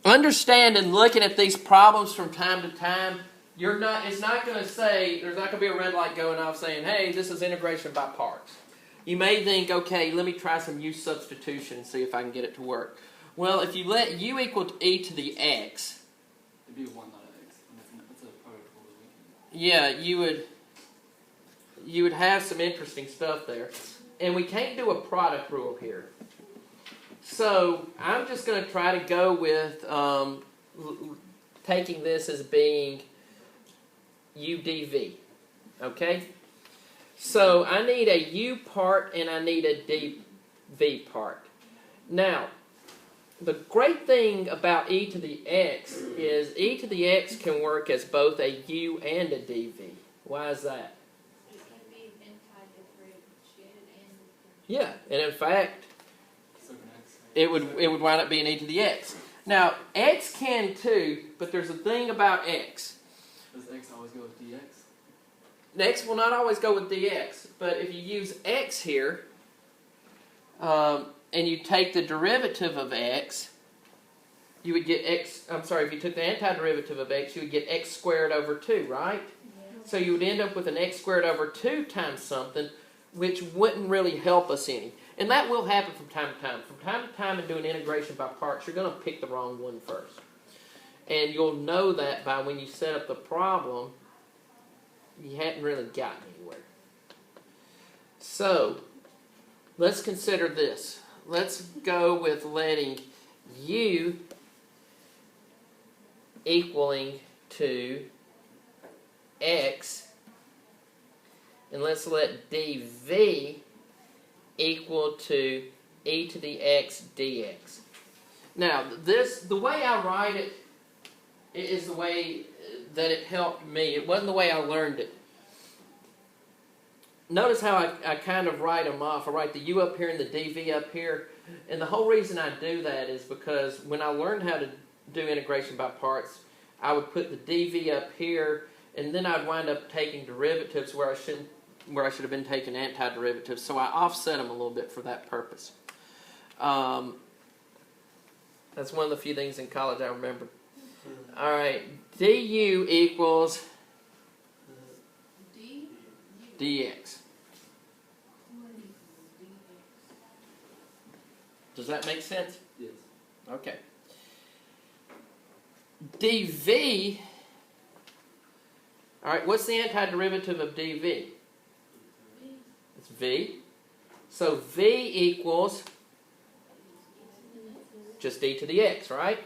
understand and looking at these problems from time to time, it's not going to say, there's not going to be a red light going off saying, hey, this is integration by parts. You may think, okay, let me try some u substitution and see if I can get it to work. Well, if you let u equal to e to the x, it'd be 1 not x. That's a product rule that we can. yeah, you would have some interesting stuff there. And we can't do a product rule here. So I'm just going to try to go with taking this as being u dv. Okay? So I need a u part and I need a dv part. Now, the great thing about e to the x is e to the x can work as both a u and a dv. Why is that? It can be anti-differentiated. Yeah, and in fact, So can x. it would wind up being e to the x. Now, x can too, but there's a thing about x. Does x always go with dx? X will not always go with dx, but if you use x here, and you take the derivative of x, you would get x, I'm sorry, if you took the antiderivative of x, you would get x squared over 2, right? Yeah. So you would end up with an x squared over 2 times something, which wouldn't really help us any. And that will happen from time to time. From time to time in doing integration by parts, you're going to pick the wrong one first. And you'll know that by when you set up the problem, you hadn't really gotten anywhere. So, let's consider this. Let's go with letting u equaling to x, and let's let dv equal to e to the x dx. Now, the way I write it is the way that it helped me. It wasn't the way I learned it. Notice how I kind of write them off. I write the u up here and the dv up here. And the whole reason I do that is because when I learned how to do integration by parts, I would put the dv up here, and then I'd wind up taking derivatives where I should have been taking antiderivatives. So I offset them a little bit for that purpose. That's one of the few things in college I remember. All right, du equals dx. Does that make sense? Yes. Okay. dv, all right, what's the antiderivative of dv? It's v. So v equals just e to the x, right?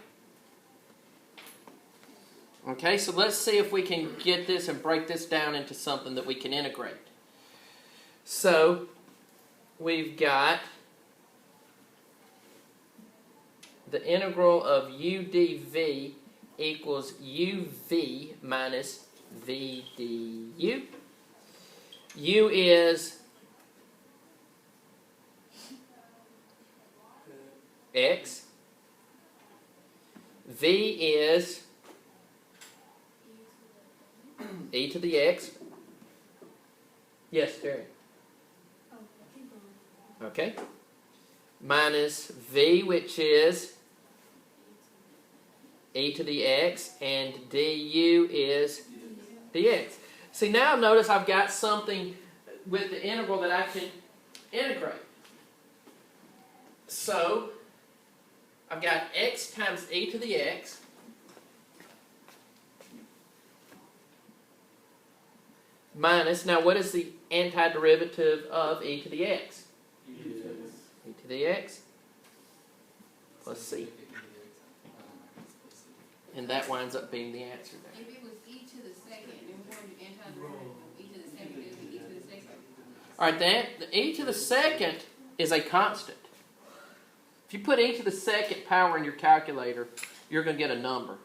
Okay, so let's see if we can get this and break this down into something that we can integrate. So, we've got the integral of u dv equals uv minus v du. U is x. V is e to the x. Yes, Terry. Okay. Minus v, which is e to the x, and du is dx. See, now notice I've got something with the integral that I can integrate. So, I've got x times e to the x minus, now what is the antiderivative of e to the x? E to the x plus c. And that winds up being the answer there. If it was e to the second, and we're going to do antiderivative of e to the second, it would be e to the second. All right, the e to the second is a constant. If you put e to the second power in your calculator, you're going to get a number.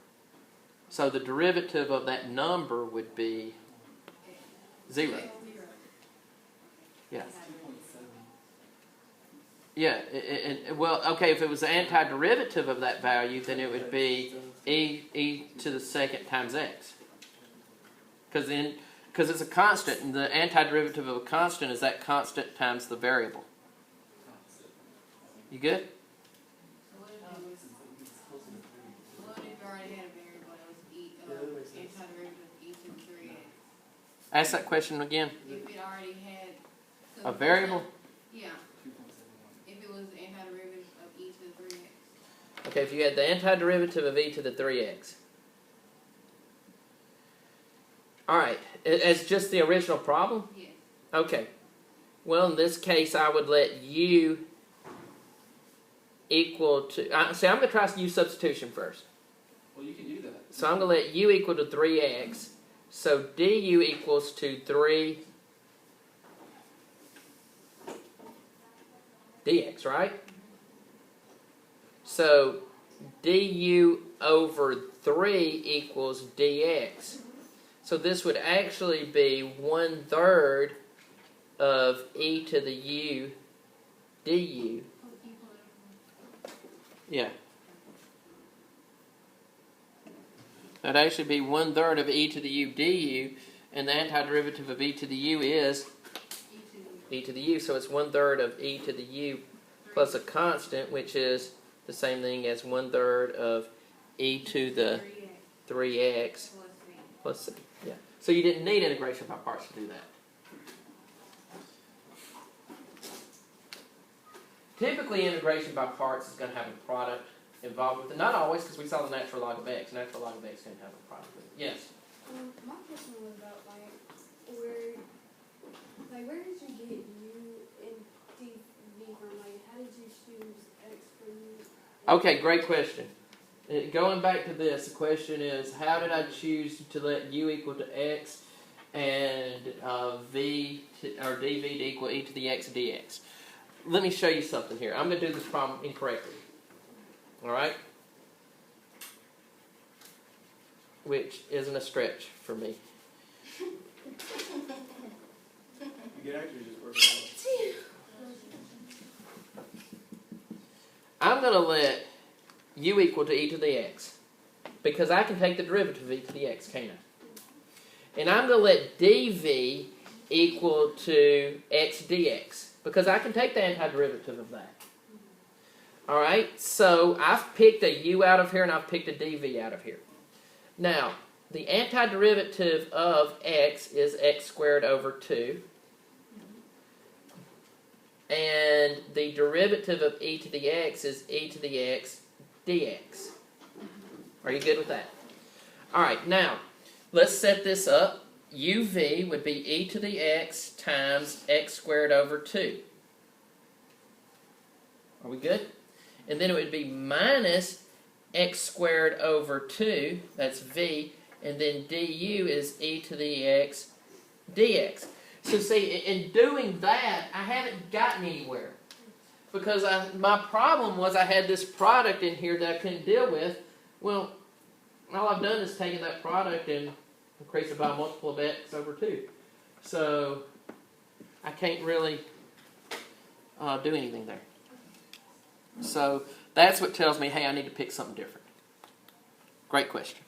So the derivative of that number would be 0. Yeah. Yeah. Well, okay, if it was the antiderivative of that value, then it would be e to the second times x. Because it's a constant, and the antiderivative of a constant is that constant times the variable. You good? So what already had a variable that was Yeah, that makes sense. antiderivative of e to the 3x. Ask that question again. If it already had. A variable? Yeah, 2.71. if it was antiderivative of e to the 3x. Okay, if you had the antiderivative of e to the 3x. All right, as just the original problem? Yes. Okay. Well, in this case, I would let u equal to... see, I'm going to try u substitution first. Well, you can do that. So I'm going to let u equal to 3x. So du equals to 3 dx, right? So du over 3 equals dx. So this would actually be 1/3 of e to the u du. Yeah. That'd actually be 1/3 of e to the u du, and the antiderivative of e to the u is e to the u. So it's 1/3 of e to the u plus a constant, which is the same thing as 1/3 of e to the 3x plus c. Yeah. So you didn't need integration by parts to do that. Typically, integration by parts is going to have a product involved with it. Not always, because we saw the natural log of x. Natural log of x is going to have a product with it. Yes? My question was about where did you get u and dv from? Like, how did you choose x for u? Okay, great question. Going back to this, the question is, how did I choose to let u equal to x and or dv to equal e to the x dx? Let me show you something here. I'm going to do this problem incorrectly. All right? Which isn't a stretch for me. You can actually just work it out. I'm going to let u equal to e to the x, because I can take the derivative of e to the x, can't I? And I'm going to let dv equal to x dx, because I can take the antiderivative of that. All right, so I've picked a u out of here and I've picked a dv out of here. Now, the antiderivative of x is x squared over 2. And the derivative of e to the x is e to the x dx. Are you good with that? All right, now, let's set this up. uv would be e to the x times x squared over 2. Are we good? And then it would be minus x squared over 2, that's v, and then du is e to the x dx. So see, in doing that, I haven't gotten anywhere. Because my problem was I had this product in here that I couldn't deal with. Well, all I've done is taken that product and increased it by a multiple of x over 2. So I can't really do anything there. So that's what tells me, hey, I need to pick something different. Great question.